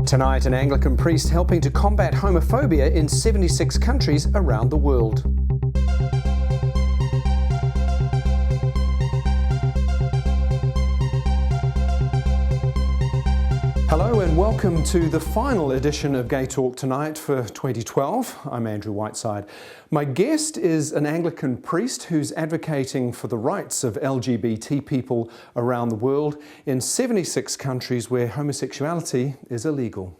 Tonight, an Anglican priest helping to combat homophobia in 76 countries around the world. Hello and welcome to the final edition of GayTalk tonight for 2012. I'm Andrew Whiteside. My guest is an Anglican priest who's advocating for the rights of LGBT people around the world in 76 countries where homosexuality is illegal.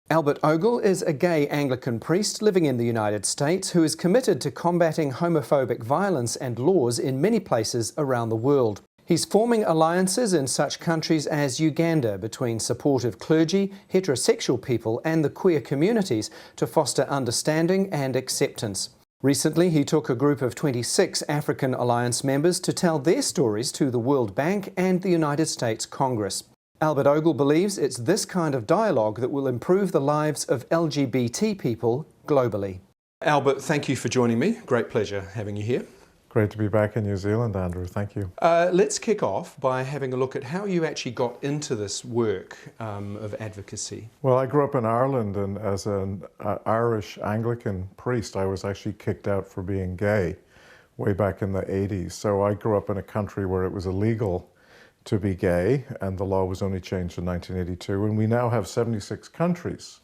Albert Ogle is a gay Anglican priest living in the United States who is committed to combating homophobic violence and laws in many places around the world. He's forming alliances in such countries as Uganda between supportive clergy, heterosexual people and the queer communities to foster understanding and acceptance. Recently, he took a group of 26 African Alliance members to tell their stories to the World Bank and the United States Congress. Albert Ogle believes it's this kind of dialogue that will improve the lives of LGBT people globally. Albert, thank you for joining me. Great pleasure having you here. Great to be back in New Zealand, Andrew. Thank you. Let's kick off by having a look at how you actually got into this work of advocacy. Well, I grew up in Ireland, and as an Irish Anglican priest, I was actually kicked out for being gay way back in the 80s. So I grew up in a country where it was illegal to be gay, and the law was only changed in 1982. And we now have 76 countries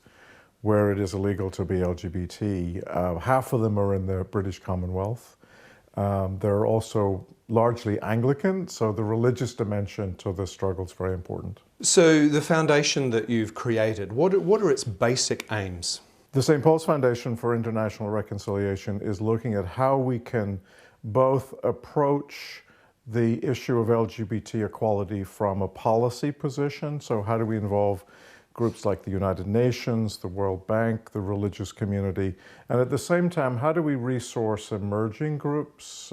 where it is illegal to be LGBT. Half of them are in the British Commonwealth. They're also largely Anglican, so the religious dimension to the struggle is very important. So the foundation that you've created, what are its basic aims? The St. Paul's Foundation for International Reconciliation is looking at how we can both approach the issue of LGBT equality from a policy position. So how do we involve groups like the United Nations, the World Bank, the religious community, and at the same time, how do we resource emerging groups,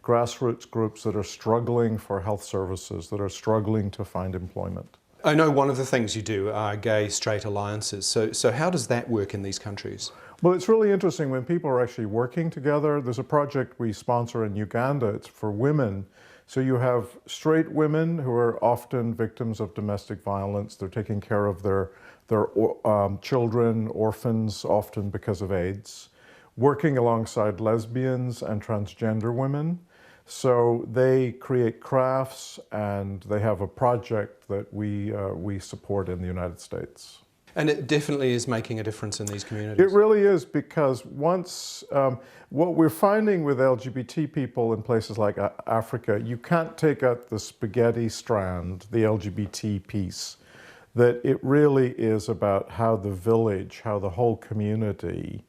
grassroots groups that are struggling for health services, that are struggling to find employment? I know one of the things you do are gay-straight alliances. So how does that work in these countries? Well, it's really interesting when people are actually working together. There's a project we sponsor in Uganda. It's for women. So you have straight women who are often victims of domestic violence. They're taking care of their children, orphans, often because of AIDS, working alongside lesbians and transgender women. So they create crafts, and they have a project that we support in the United States. And it definitely is making a difference in these communities. It really is, because once, what we're finding with LGBT people in places like Africa, you can't take out the Spaghetti Strand, the LGBT piece, that it really is about how the village, how the whole community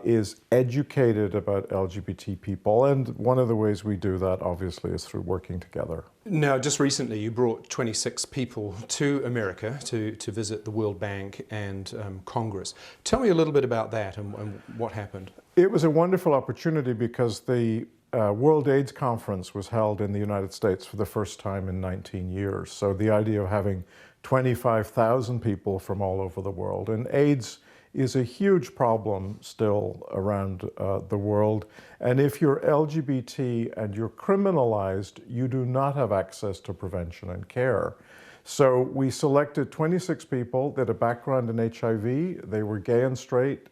is educated about LGBT people. And one of the ways we do that, obviously, is through working together. Now, just recently, you brought 26 people to America to visit the World Bank and Congress. Tell me a little bit about that and what happened. It was a wonderful opportunity because the World AIDS Conference was held in the United States for the first time in 19 years. So the idea of having 25,000 people from all over the world, and AIDS is a huge problem still around the world. And if you're LGBT and you're criminalized, you do not have access to prevention and care. So we selected 26 people that had a background in HIV. They were gay and straight.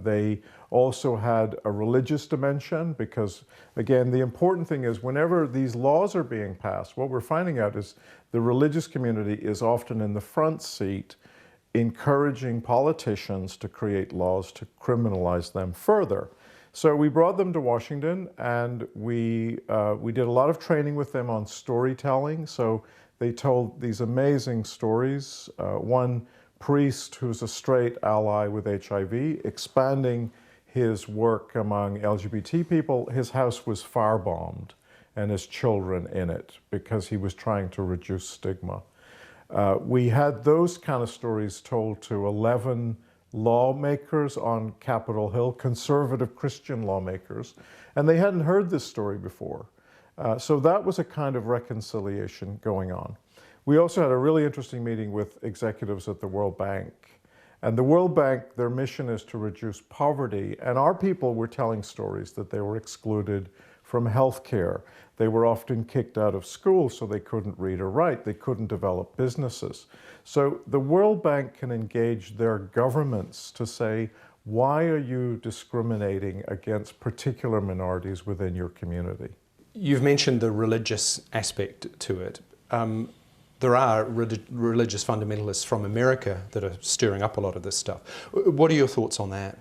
They also had a religious dimension, because, again, the important thing is whenever these laws are being passed, what we're finding out is the religious community is often in the front seat, encouraging politicians to create laws to criminalize them further. So we brought them to Washington, and we did a lot of training with them on storytelling. So they told these amazing stories. One priest who's a straight ally with HIV, expanding his work among LGBT people, his house was firebombed and his children in it because he was trying to reduce stigma. We had those kind of stories told to 11 lawmakers on Capitol Hill, conservative Christian lawmakers, and they hadn't heard this story before. So that was a kind of reconciliation going on. We also had a really interesting meeting with executives at the World Bank. And the World Bank, their mission is to reduce poverty, and our people were telling stories that they were excluded from healthcare. They were often kicked out of school so they couldn't read or write. They couldn't develop businesses. So the World Bank can engage their governments to say, why are you discriminating against particular minorities within your community? You've mentioned the religious aspect to it. There are religious fundamentalists from America that are stirring up a lot of this stuff. What are your thoughts on that?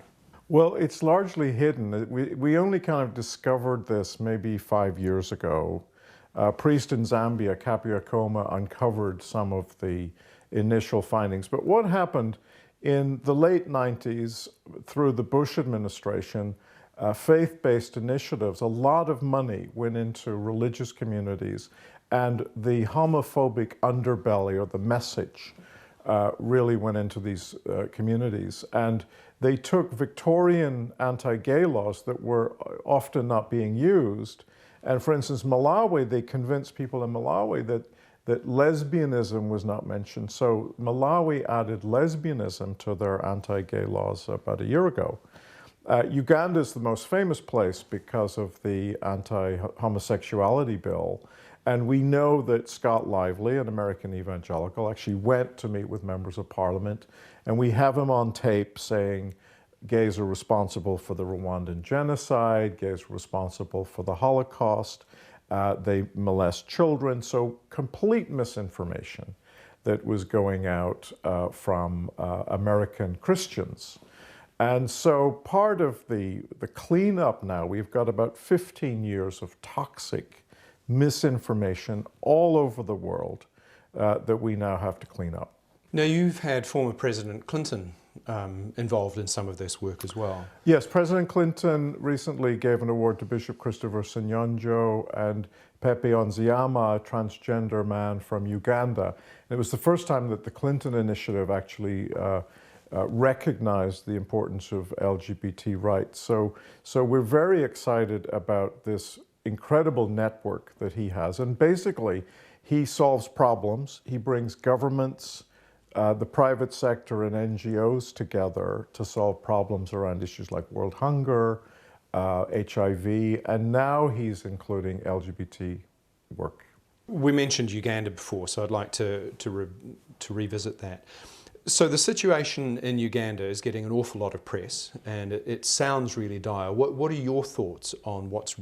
Well, it's largely hidden. We only kind of discovered this maybe 5 years ago. A priest in Zambia, Capiakoma, uncovered some of the initial findings. But what happened in the late 90s, through the Bush administration, faith-based initiatives, a lot of money went into religious communities, and the homophobic underbelly, or the message, really went into these communities. And they took Victorian anti-gay laws that were often not being used. And for instance, Malawi, they convinced people in Malawi that lesbianism was not mentioned. So Malawi added lesbianism to their anti-gay laws about a year ago. Uganda is the most famous place because of the anti-homosexuality bill. And we know that Scott Lively, an American evangelical, actually went to meet with members of parliament. And we have him on tape saying gays are responsible for the Rwandan genocide, gays are responsible for the Holocaust, they molest children. So complete misinformation that was going out from American Christians. And so part of the cleanup now, we've got about 15 years of toxic misinformation all over the world that we now have to clean up. Now, you've had former President Clinton involved in some of this work as well. Yes, President Clinton recently gave an award to Bishop Christopher Sinyonjo and Pepe Onziama, a transgender man from Uganda. And it was the first time that the Clinton initiative actually recognized the importance of LGBT rights. So we're very excited about this incredible network that he has. And basically, he solves problems. He brings governments, the private sector, and NGOs together to solve problems around issues like world hunger, HIV, and now he's including LGBT work. We mentioned Uganda before, so I'd like to revisit that. So the situation in Uganda is getting an awful lot of press, and it sounds really dire. What are your thoughts on what's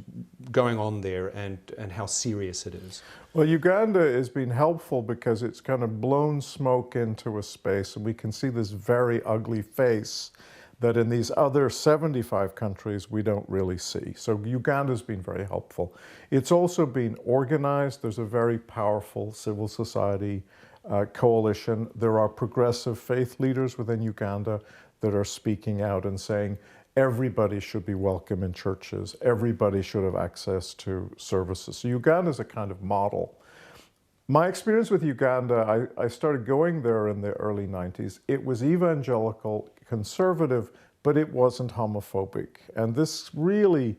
going on there and how serious it is? Well, Uganda has been helpful because it's kind of blown smoke into a space, and we can see this very ugly face that in these other 75 countries we don't really see. So Uganda's been very helpful. It's also been organized. There's a very powerful civil society coalition. There are progressive faith leaders within Uganda that are speaking out and saying everybody should be welcome in churches, everybody should have access to services. So Uganda is a kind of model. My experience with Uganda, I started going there in the early 90s. It was evangelical, conservative, but it wasn't homophobic. And this really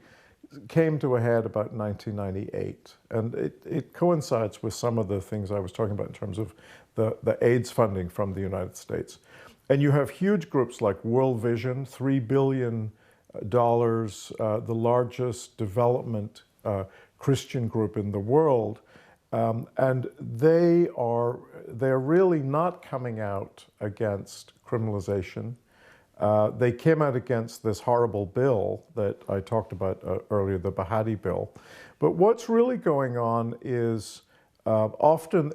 came to a head about 1998. And it coincides with some of the things I was talking about in terms of the AIDS funding from the United States. And you have huge groups like World Vision, $3 billion, the largest development Christian group in the world. And they're really not coming out against criminalization. They came out against this horrible bill that I talked about earlier, the Bahati bill. But what's really going on is often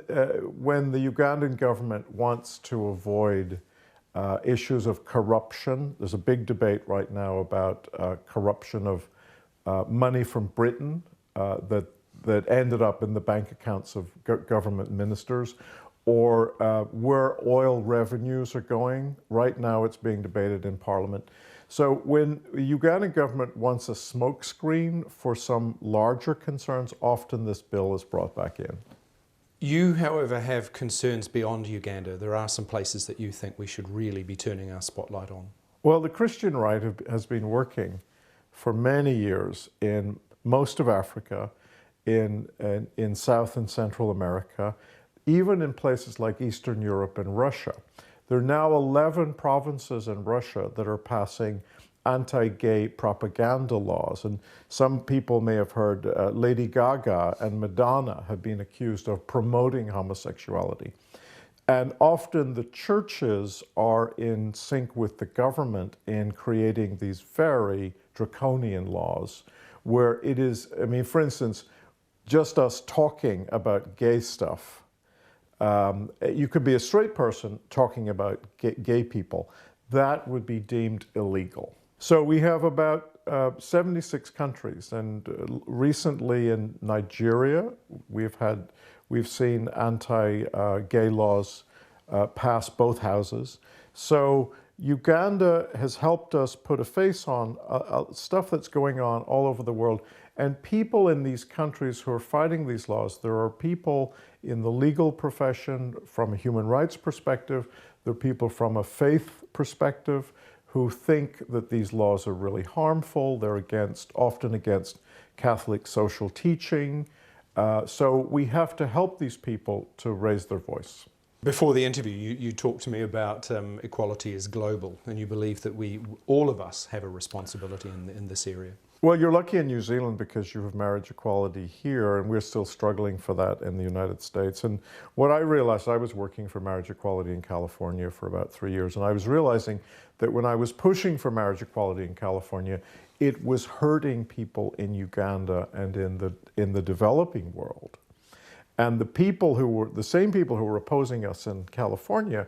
when the Ugandan government wants to avoid issues of corruption, there's a big debate right now about corruption of money from Britain that ended up in the bank accounts of government ministers, or where oil revenues are going. Right now it's being debated in Parliament. So when the Ugandan government wants a smokescreen for some larger concerns, often this bill is brought back in. You, however, have concerns beyond Uganda. There are some places that you think we should really be turning our spotlight on. Well, the Christian right has been working for many years in most of Africa, in South and Central America, even in places like Eastern Europe and Russia. There are now 11 provinces in Russia that are passing anti-gay propaganda laws. And some people may have heard Lady Gaga and Madonna have been accused of promoting homosexuality. And often the churches are in sync with the government in creating these very draconian laws where it is, I mean, for instance, just us talking about gay stuff. You could be a straight person talking about gay people. That would be deemed illegal. So we have about 76 countries, and recently in Nigeria, we've seen anti-gay laws pass both houses. So Uganda has helped us put a face on stuff that's going on all over the world. And people in these countries who are fighting these laws, there are people in the legal profession from a human rights perspective, there are people from a faith perspective who think that these laws are really harmful. They're often against Catholic social teaching. So we have to help these people to raise their voice. Before the interview, you talked to me about equality is global, and you believe that all of us have a responsibility in this area. Well, you're lucky in New Zealand because you have marriage equality here, and we're still struggling for that in the United States. And what I realized, I was working for marriage equality in California for about 3 years, and I was realizing that when I was pushing for marriage equality in California, it was hurting people in Uganda and in the developing world. And the same people who were opposing us in California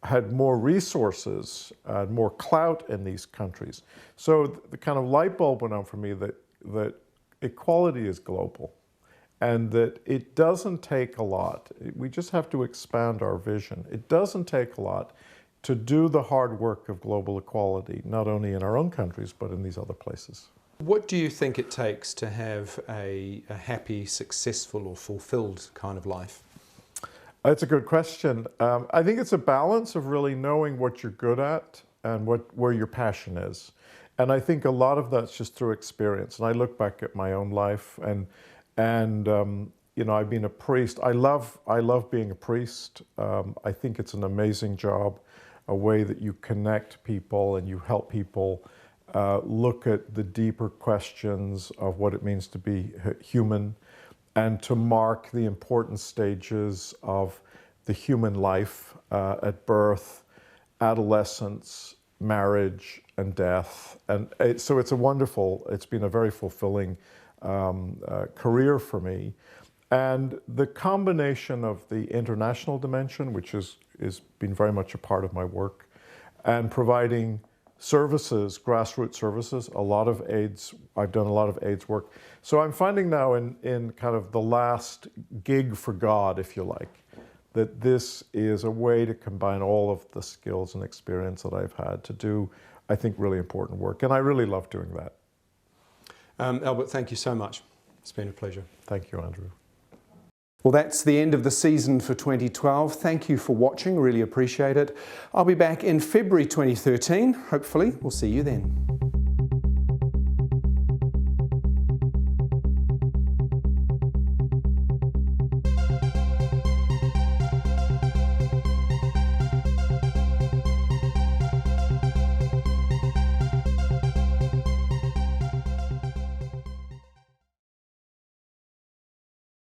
had more resources, more clout in these countries. So the kind of light bulb went on for me that equality is global and that it doesn't take a lot. We just have to expand our vision. It doesn't take a lot to do the hard work of global equality, not only in our own countries, but in these other places. What do you think it takes to have a happy, successful or fulfilled kind of life? That's a good question. I think it's a balance of really knowing what you're good at and where your passion is. And I think a lot of that's just through experience. And I look back at my own life and you know, I've been a priest. I love being a priest. I think it's an amazing job, a way that you connect people and you help people look at the deeper questions of what it means to be human and to mark the important stages of the human life at birth, adolescence, marriage, and death. And so it's been a very fulfilling career for me. And the combination of the international dimension, which has been very much a part of my work, and providing services, grassroots services, a lot of AIDS. I've done a lot of AIDS work. So I'm finding now in kind of the last gig for God, if you like, that this is a way to combine all of the skills and experience that I've had to do, I think, really important work. And I really love doing that. Albert, thank you so much. It's been a pleasure. Thank you, Andrew. Well, that's the end of the season for 2012. Thank you for watching, really appreciate it. I'll be back in February 2013, hopefully. We'll see you then.